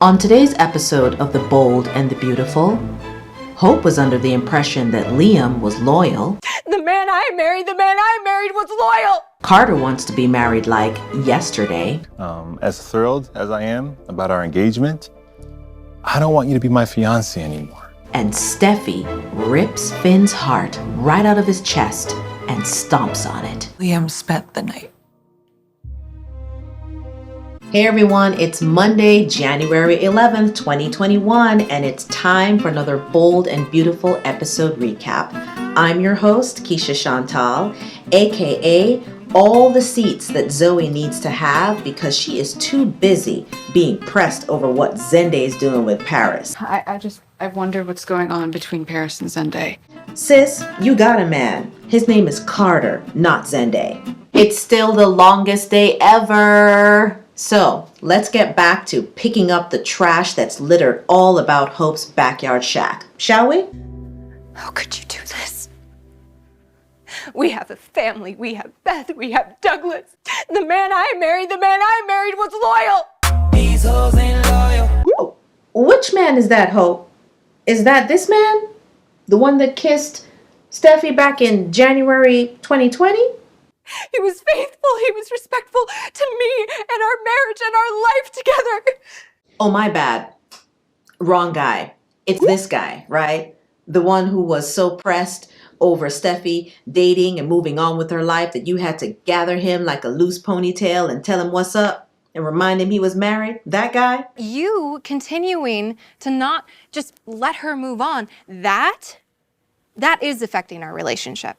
On today's episode of The Bold and the Beautiful, Hope was under the impression that Liam was loyal. The man I married was loyal! Carter wants to be married like yesterday. As thrilled as I am about our engagement, I don't want you to be my fiancé anymore. And Steffy rips Finn's heart right out of his chest and stomps on it. Liam spent the night. Hey everyone, it's Monday, January 11th, 2021, and it's time for another Bold and Beautiful episode recap. I'm your host, Keisha Chantal, aka all the seats that Zoe needs to have because she is too busy being pressed over what Zende is doing with Paris. I wonder what's going on between Paris and Zende. Sis, you got a man. His name is Carter, not Zende. It's still the longest day ever. So let's get back to picking up the trash that's littered all about Hope's backyard shack, shall we? How could you do this? We have a family, we have Beth, we have Douglas. The man I married was loyal! These hoes ain't loyal. Oh, which man is that, Hope? Is that this man? The one that kissed Steffi back in January 2020? He was faithful, he was respectful to me and our marriage and our life together. Oh, my bad. Wrong guy. It's this guy, right? The one who was so pressed over Steffi dating and moving on with her life that you had to gather him like a loose ponytail and tell him what's up and remind him he was married? That guy? You continuing to not just let her move on, that is affecting our relationship.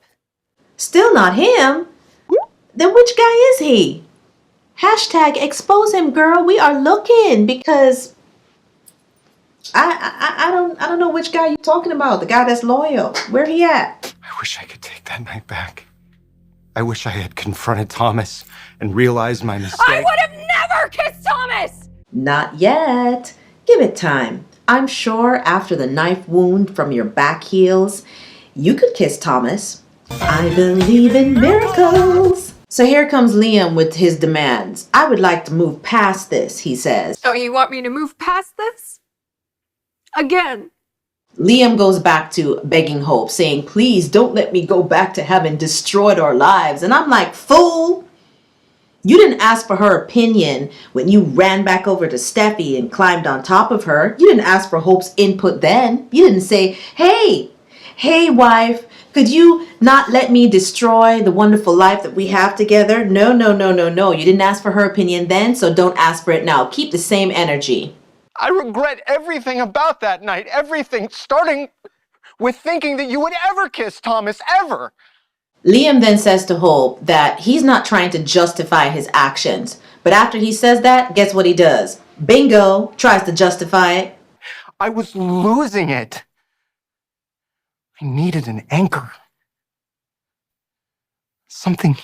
Still not him? Then which guy is he? Hashtag expose him, girl. We are looking because I don't know which guy you're talking about. The guy that's loyal. Where he at? I wish I could take that night back. I wish I had confronted Thomas and realized my mistake. I would have never kissed Thomas! Not yet. Give it time. I'm sure after the knife wound from your back heals, you could kiss Thomas. I believe in miracles. So here comes Liam with his demands. I would like to move past this, he says. Oh, you want me to move past this? Again. Liam goes back to begging Hope, saying, please don't let me go back to having destroyed our lives. And I'm like, fool, you didn't ask for her opinion when you ran back over to Steffi and climbed on top of her. You didn't ask for Hope's input then. You didn't say, hey, wife, could you not let me destroy the wonderful life that we have together? No. You didn't ask for her opinion then, so don't ask for it now. Keep the same energy. I regret everything about that night. Everything, starting with thinking that you would ever kiss Thomas, ever. Liam then says to Hope that he's not trying to justify his actions. But after he says that, guess what he does? Bingo, tries to justify it. I was losing it. I needed an anchor. Something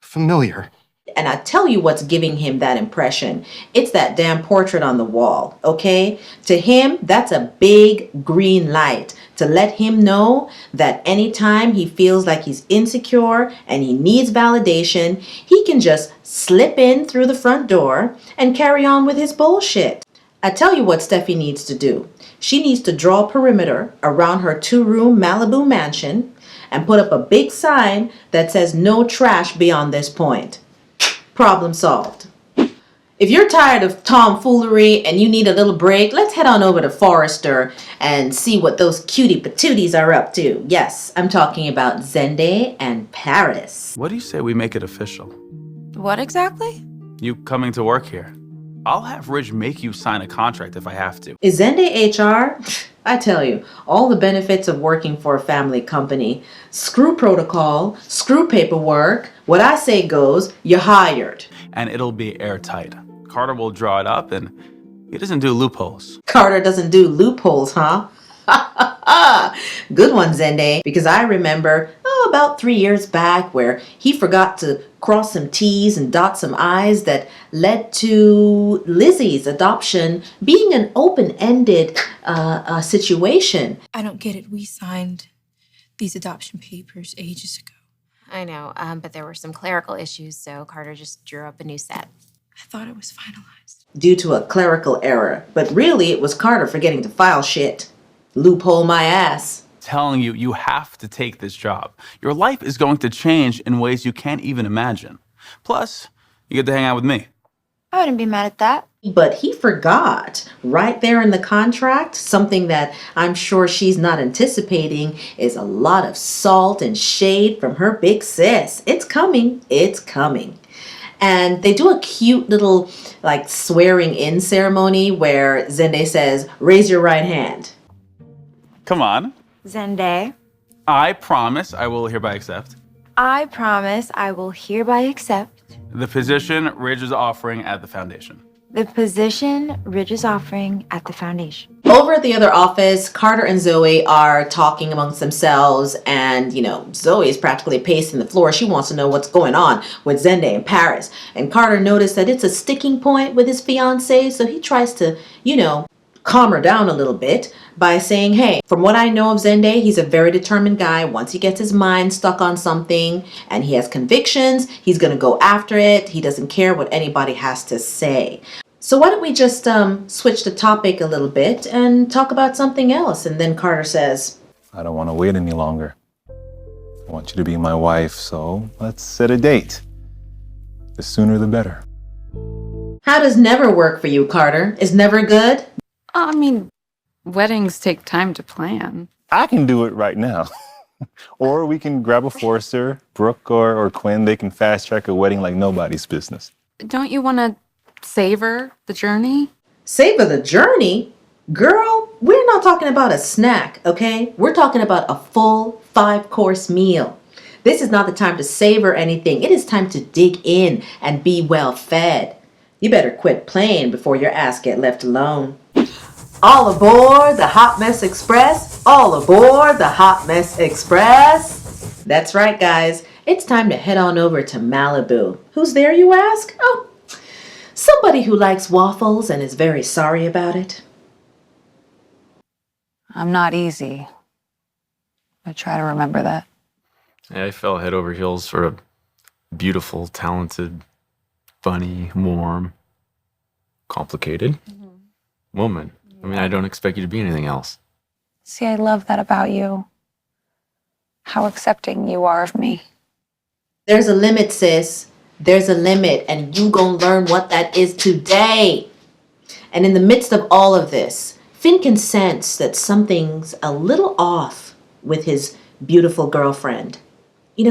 familiar. And I tell you what's giving him that impression. It's that damn portrait on the wall, okay? To him, that's a big green light to let him know that anytime he feels like he's insecure and he needs validation, he can just slip in through the front door and carry on with his bullshit. I tell you what Steffi needs to do. She needs to draw a perimeter around her 2-room Malibu mansion and put up a big sign that says no trash beyond this point. Problem solved. If you're tired of tomfoolery and you need a little break, let's head on over to Forrester and see what those cutie patooties are up to. Yes, I'm talking about Zende and Paris. What do you say we make it official? What exactly? You coming to work here. I'll have Ridge make you sign a contract if I have to. Is Zende HR? I tell you, all the benefits of working for a family company. Screw protocol, screw paperwork. What I say goes, you're hired. And it'll be airtight. Carter will draw it up and he doesn't do loopholes. Carter doesn't do loopholes, huh? Good one, Zende, because I remember about 3 years back where he forgot to cross some T's and dot some I's that led to Lizzie's adoption being an open-ended situation. I don't get it. We signed these adoption papers ages ago. I know, but there were some clerical issues, so Carter just drew up a new set. I thought it was finalized. Due to a clerical error, but really it was Carter forgetting to file shit. Loophole my ass. Telling you, you have to take this job. Your life is going to change in ways you can't even imagine. Plus, you get to hang out with me. I wouldn't be mad at that. But he forgot right there in the contract, something that I'm sure she's not anticipating is a lot of salt and shade from her big sis. It's coming. It's coming. And they do a cute little like swearing in ceremony where Zende says, raise your right hand. Come on. Zende, I promise I will hereby accept I promise I will hereby accept the position Ridge is offering at the foundation. the position Ridge is offering at the foundation. Over at the other office, Carter and Zoe are talking amongst themselves, and Zoe is practically pacing the floor. She wants to know what's going on with Zende in Paris. And Carter noticed that it's a sticking point with his fiance, so he tries to, calm her down a little bit by saying, hey, from what I know of Zende, he's a very determined guy. Once he gets his mind stuck on something and he has convictions, he's going to go after it. He doesn't care what anybody has to say. So why don't we just switch the topic a little bit and talk about something else? And then Carter says, I don't want to wait any longer. I want you to be my wife, so let's set a date. The sooner the better. how does never work for you, Carter? Is never good? I mean, weddings take time to plan. I can do it right now. Or we can grab a Forrester, Brooke or Quinn. They can fast track a wedding like nobody's business. Don't you want to savor the journey? Savor the journey? Girl, we're not talking about a snack, okay? We're talking about a full 5-course meal. This is not the time to savor anything. It is time to dig in and be well fed. You better quit playing before your ass get left alone. All aboard the Hot Mess Express. All aboard the Hot Mess Express. That's right, guys. It's time to head on over to Malibu. Who's there, you ask? Oh, somebody who likes waffles and is very sorry about it. I'm not easy. I try to remember that. Yeah, I fell head over heels for a beautiful, talented, funny, warm, complicated woman. I mean, I don't expect you to be anything else. See, I love that about you. How accepting you are of me. There's a limit, sis. There's a limit, and you gonna learn what that is today. And in the midst of all of this, Finn can sense that something's a little off with his beautiful girlfriend.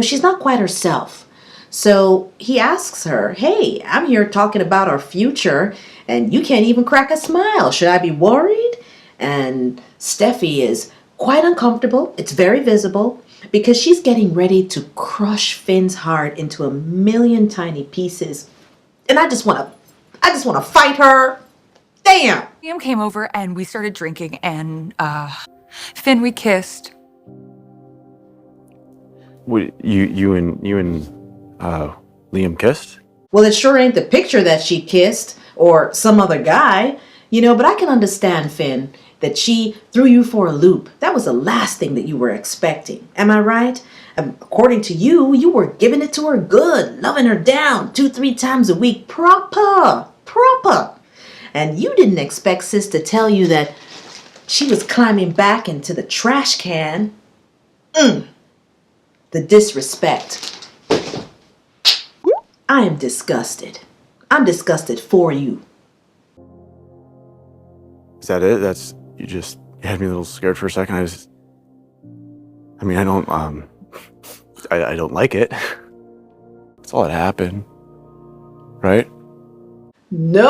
She's not quite herself. So he asks her, hey, I'm here talking about our future, and you can't even crack a smile. Should I be worried? And Steffy is quite uncomfortable. It's very visible because she's getting ready to crush Finn's heart into a million tiny pieces. And I just want to fight her. Damn. Liam came over and we started drinking and Finn, we kissed. What, you and Liam kissed? Well, it sure ain't the picture that she kissed or some other guy, but I can understand, Finn, that she threw you for a loop. That was the last thing that you were expecting. Am I right? According to you, you were giving it to her good, loving her down 2-3 times a week, proper. And you didn't expect sis to tell you that she was climbing back into the trash can. The disrespect. I am disgusted. I'm disgusted for you. Is that it? You had me a little scared for a second. I don't like it. That's all that happened. Right? No.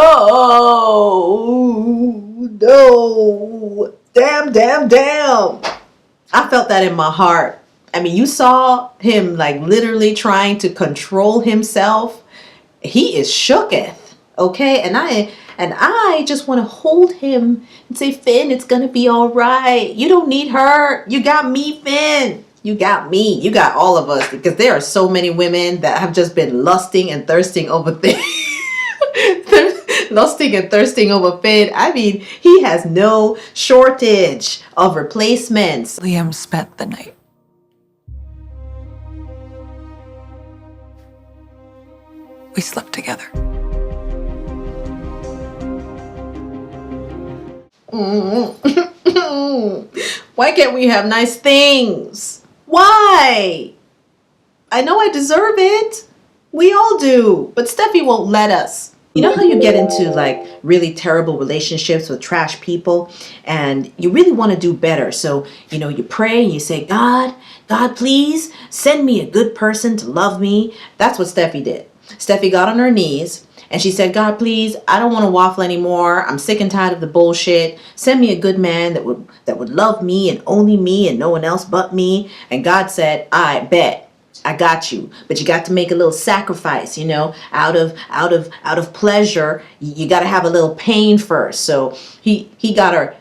Damn. I felt that in my heart. I mean, you saw him like literally trying to control himself. He is shooketh, okay? And I just want to hold him and say, Finn, it's gonna be all right. You don't need her. You got me, Finn. You got me. You got all of us, because there are so many women that have just been lusting and thirsting over things. Lusting and thirsting over Finn. I mean, he has no shortage of replacements. Liam spent the night. We slept together. Why can't we have nice things? Why? I know I deserve it. We all do. But Steffi won't let us. You know how you get into like really terrible relationships with trash people and you really want to do better. So, you know, you pray and you say, God, please send me a good person to love me. That's what Steffi did. Steffi got on her knees and she said, God, please, I don't want to waffle anymore. I'm sick and tired of the bullshit. Send me a good man that would love me and only me and no one else but me. And God said, I bet. I got you, but you got to make a little sacrifice, you know, out of pleasure. You got to have a little pain first. So he got her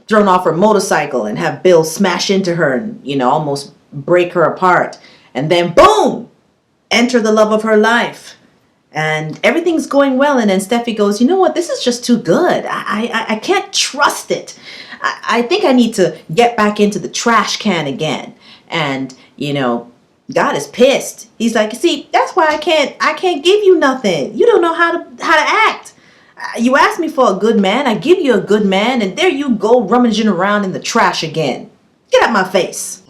thrown off her motorcycle and have Bill smash into her and, you know, almost break her apart. And then boom, enter the love of her life. And everything's going well. And then Steffi goes, you know what? This is just too good. I can't trust it. I think I need to get back into the trash can again. And, you know, God is pissed. He's like, see, that's why I can't give you nothing. You don't know how to act. You asked me for a good man. I give you a good man, and there you go rummaging around in the trash again. Get out my face.